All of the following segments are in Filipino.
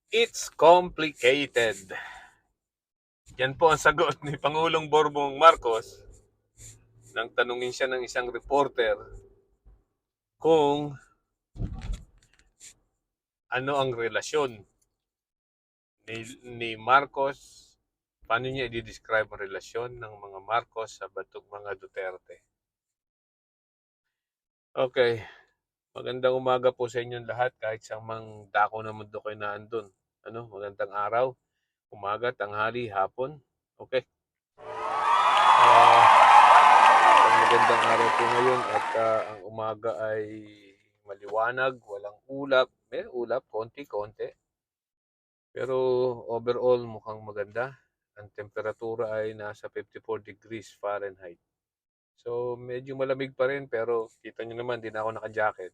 It's complicated. Yan po ang sagot ni Pangulong Bongbong Marcos nang tanungin siya ng isang reporter kung ano ang relasyon ni Marcos, paano niya i-describe ang relasyon ng mga Marcos sa batong mga Duterte. Okay, magandang umaga po sa inyong lahat kahit sa mang dako na mundo kayo na andun. Magandang araw, umaga, tanghali, hapon. Okay. Magandang araw po ngayon at ang umaga ay maliwanag, walang ulap. May ulap, konti-konti. Pero overall mukhang maganda. Ang temperatura ay nasa 54 degrees Fahrenheit. So medyo malamig pa rin pero kita nyo naman, di na ako naka-jacket.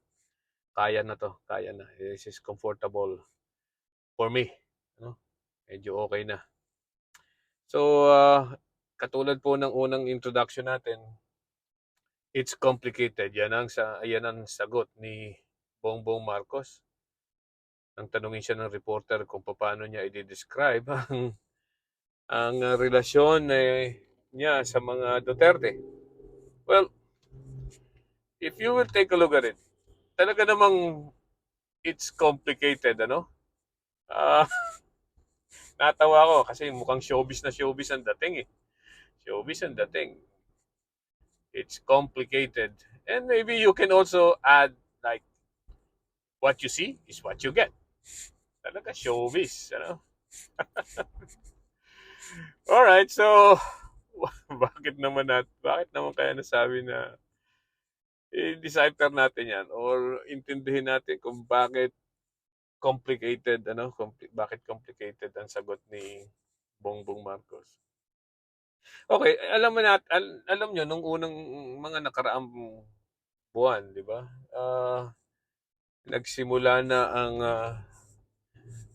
Kaya na to, kaya na. This is comfortable for me. Ano? Medyo okay na. So katulad po ng unang introduction natin, it's complicated. Yan ang sagot ni Bongbong Marcos. Nang tanungin siya ng reporter kung paano niya i-describe ang relasyon niya sa mga Duterte. Well, if you will take a look at it, talaga namang it's complicated, ano? Ah, natawa ko kasi mukhang showbiz na showbiz ang dating eh. Showbiz ang dating. It's complicated. And maybe you can also add like what you see is what you get. Talaga showbiz, ano? All right, so bakit naman kaya nasabi na i-decipher natin 'yan or intindihin natin kung bakit complicated ang sagot ni Bongbong Marcos. Okay, alam niyo nung unang mga nakaraang buwan, 'di ba? Nagsimula na ang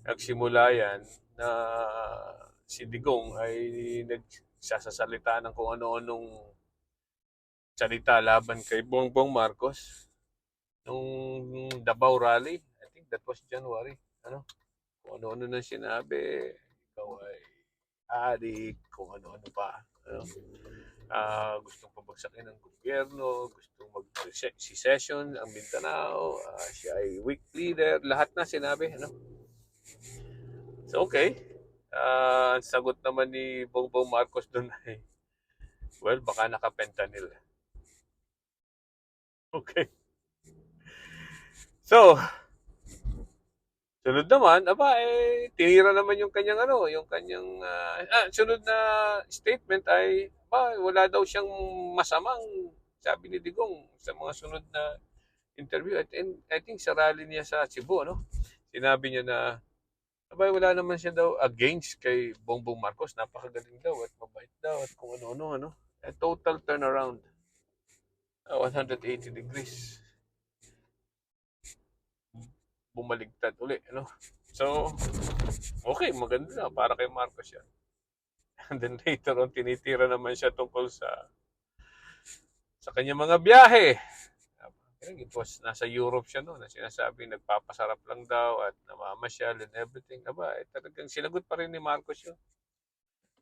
nagsimula 'yan na si Digong ay nagsasasalita ng kung ano-anong salita laban kay Bongbong Marcos nung Davao Rally. I think that was January. Ano? Kung ano-ano na sinabi. Ikaw ay adik, kung ano-ano pa. Ano? Gustong pabagsakin ng gobyerno, gustong mag-secession ang Mindanao, siya ay weak leader, lahat na sinabi. Ano? So, okay. Ang sagot naman ni Bongbong Marcos doon ay, well, baka naka-fentanyl. Okay. So, sunod naman, tinira naman yung kanyang sunod na statement ay, wala daw siyang masamang, sabi ni Digong sa mga sunod na interview. And I think sa rally niya sa Cebu, sinabi niya na, wala naman siya daw against kay Bongbong Marcos. Napakagaling daw at mabait daw at kung ano-ano. A total turnaround. 180 degrees. Bumaligtad uli. So, okay, maganda na para kay Marcos yan. And then later on, tinitira naman siya tungkol sa kanyang mga biyahe. It was nasa Europe siya noon na sinasabi nagpapasarap lang daw at namamasyal and everything. Talagang sinagot pa rin ni Marcos yun.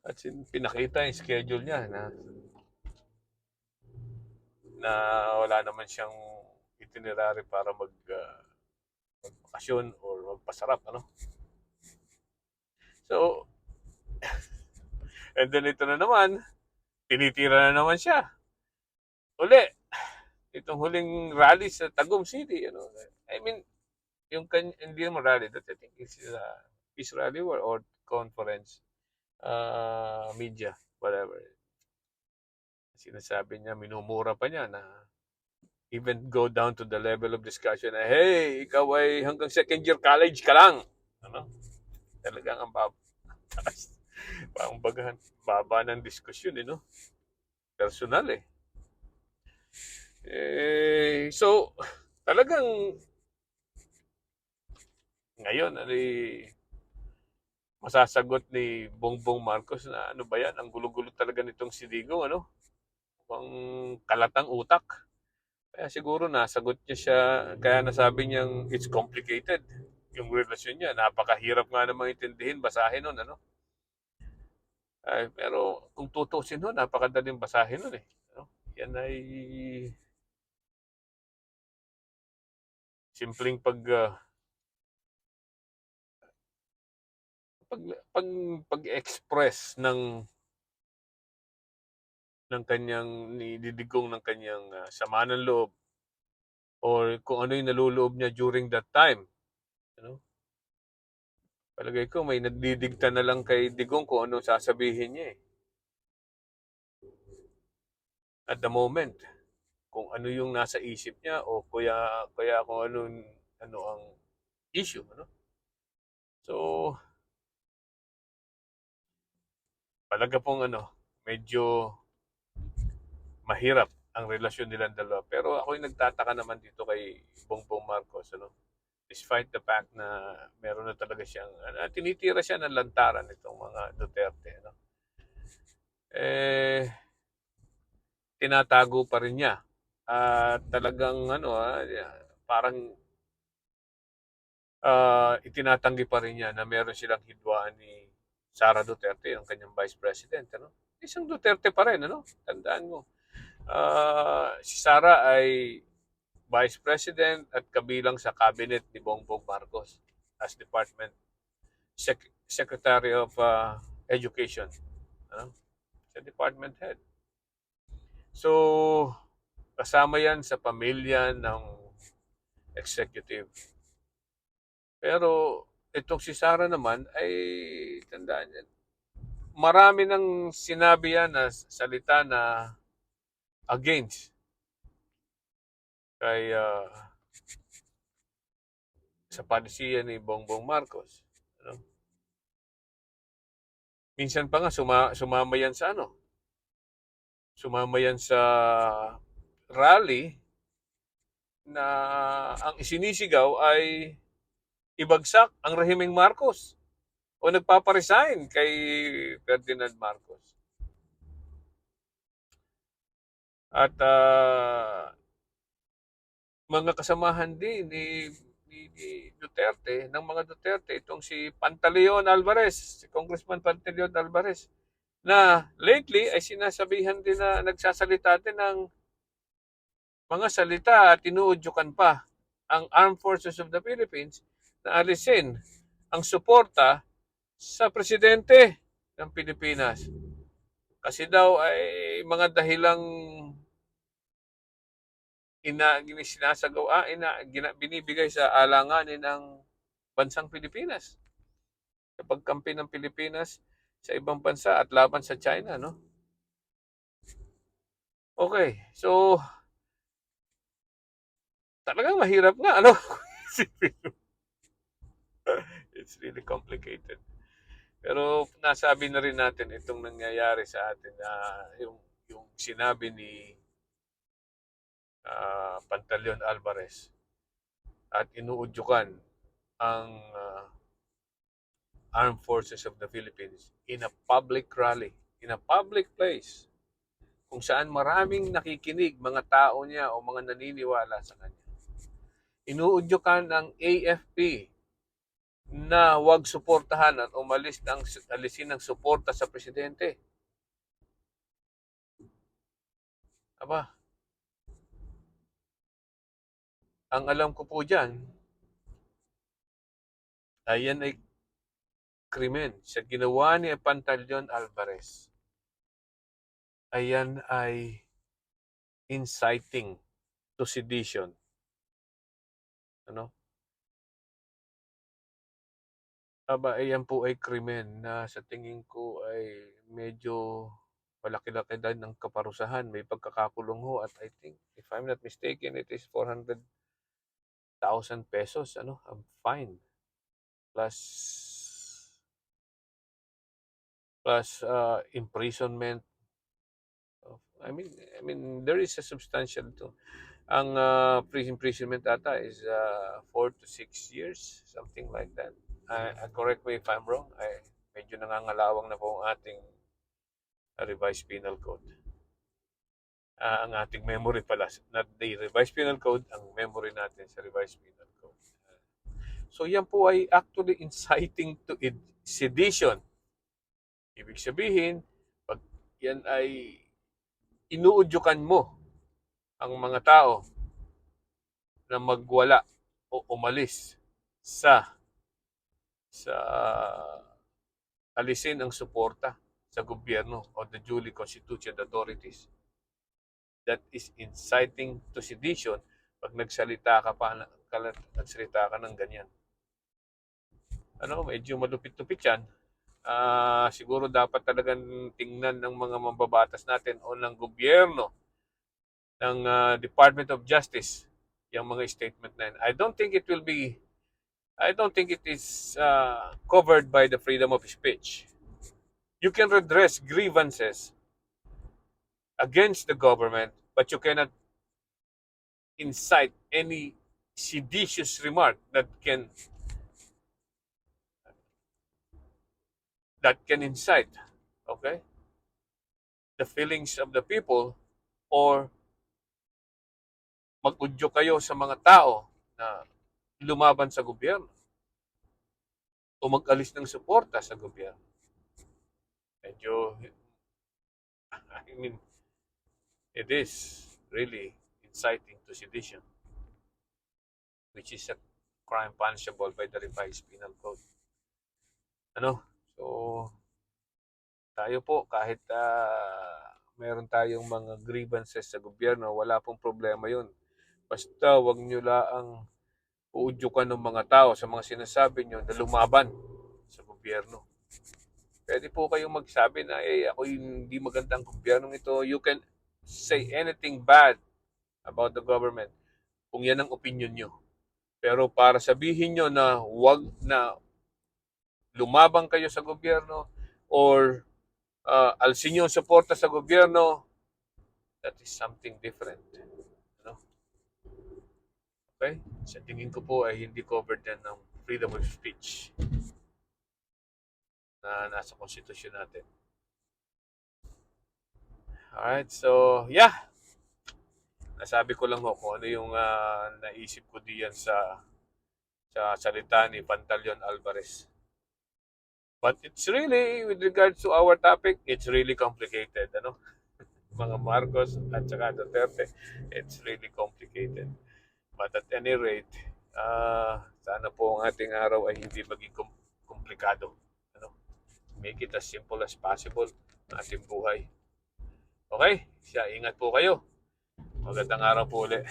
At pinakita yung schedule niya na wala naman siyang itinerary para magbakasyon or magpasarap. So, and then ito na naman, tinitira na naman siya. Uli, itong huling rally sa Tagum City. I mean, hindi naman rally, that I think it's peace rally or conference, media, whatever. Sinasabi niya, minumura pa niya na even go down to the level of discussion na, hey, ikaw ay hanggang second year college ka lang. Talagang ang baba ng diskusyon, personal so, talagang ngayon, masasagot ni Bongbong Marcos na ano ba yan, ang gulo-gulo talaga nitong si Digong, Pang kalatang utak. Kaya siguro nasagot niya siya, kaya nasabi niyang it's complicated. yung relasyon niya. Napakahirap nga namang intindihin, basahin nun, ano? Ay, pero kung tutusin nun, napakadaling basahin nun eh. No? Yan ay simpleng pag, pag, pag-express ng kanyang nididigong ng kanyang sama ng loob or kung ano yung naluloob niya during that time. Ano? Palagay ko may nagdidikta na lang kay Digong kung ano sasabihin niya eh. At the moment, kung ano yung nasa isip niya o kaya kung ano ang issue, ano? So, talaga pong medyo mahirap ang relasyon nilang dalawa. Pero ako yung nagtataka naman dito kay Bongbong Marcos, ano? Despite the fact na meron na talaga siyang tinitira siya ng lantaran itong mga Duterte, ano? Eh, tinatago pa rin niya. At talagang parang itinatanggi pa rin niya na meron silang hidwaan ni Sara Duterte, yung kanyang vice president, ano? Isang Duterte pa rin, ano? Tandaan mo. Si Sara ay vice president at kabilang sa cabinet ni Bongbong Marcos as department secretary of education, ano? Sa department head. So, kasama yan sa pamilya ng executive. Pero itong si Sara naman ay tandaan yan. Marami nang sinabi yan na salita na against kay sa panisiya ni Bongbong Marcos. Ano? Minsan pa nga sumama yan sa sumama yan sa rally na ang isinisigaw ay ibagsak ang rehimeng Marcos o nagpaparesign kay Ferdinand Marcos. At mga kasamahan din ni Duterte, ng mga Duterte, itong si Pantaleon Alvarez, si Congressman Pantaleon Alvarez, na lately ay sinasabihan din na nagsasalita din ng mga salita at inuudyukan pa ang Armed Forces of the Philippines na alisin ang suporta sa presidente ng Pilipinas. Kasi daw ay mga dahilang binibigay sa alanganin ng bansang Pilipinas. Sa pagkampi ng Pilipinas sa ibang bansa at laban sa China, no? Okay, so talagang mahirap nga, ano? It's really complicated. Pero nasabi na rin natin itong nangyayari sa atin na yung sinabi ni Pantaleon Alvarez at inuudyukan ang Armed Forces of the Philippines in a public rally, in a public place, kung saan maraming nakikinig, mga tao niya o mga naniniwala sa kanya. Inuudyukan ng AFP na huwag suportahan at alisin ng suporta sa presidente. Aba, ang alam ko po dyan, ayan ay krimen sa ginawa ni Pantaleon Alvarez. Ayan ay inciting to sedition. Ano? Aba, ayan po ay krimen na sa tingin ko ay medyo malaki-laki din ng kaparusahan. May pagkakakulong ho at I think, if I'm not mistaken, it is 400,000 pesos, ang fine. Plus imprisonment. I mean, there is a substantial to. Ang imprisonment ata is 4 to 6 years, something like that. Correct me if I'm wrong. Medyo nangangalawang na po ang ating revised penal code. Ang ating memory pala, not the revised penal code, ang memory natin sa revised penal code. So yan po ay actually inciting to sedition. Ibig sabihin, pag yan ay inuudyukan mo ang mga tao na magwala o umalis sa alisin ang suporta sa gobyerno o the duly constituted authorities. That is inciting to sedition pag nagsalita ka ng ganyan. Medyo malupit-lupit yan. Siguro dapat talagang tingnan ng mga mambabatas natin o ng gobyerno, ng Department of Justice, yung mga statement na yun. I don't think it is covered by the freedom of speech. You can redress grievances against the government, but you cannot incite any seditious remark that can incite, okay, the feelings of the people, or mag-udyo kayo sa mga tao na lumaban sa gobyerno o mag-alis ng suporta sa gobyerno. Medyo, I mean, it is really inciting to sedition, which is a crime punishable by the revised penal code. So, tayo po, kahit meron tayong mga grievances sa gobyerno, wala pong problema yun. Basta wag nyo laang uudyukan ng mga tao sa mga sinasabi nyo na lumaban sa gobyerno. Pwede po kayong magsabi na, ako hindi magandang gobyernong ito. You can say anything bad about the government kung yan ang opinion nyo. Pero para sabihin nyo na wag na lumabang kayo sa gobyerno or alsin nyo ang suporta sa gobyerno, that is something different. Okay? Sa tingin ko po ay hindi covered yan ng freedom of speech na nasa konstitusyon natin. Alright, so yeah. Nasabi ko lang kung ano yung naisip ko diyan sa salita ni Pantaleon Alvarez. But it's really, with regards to our topic, it's really complicated. Mga Marcos at saka Duterte, it's really complicated. But at any rate, sana po ang ating araw ay hindi maging komplikado. Make it as simple as possible ang ating buhay. Okay? Ingat po kayo. Magandang araw po ulit.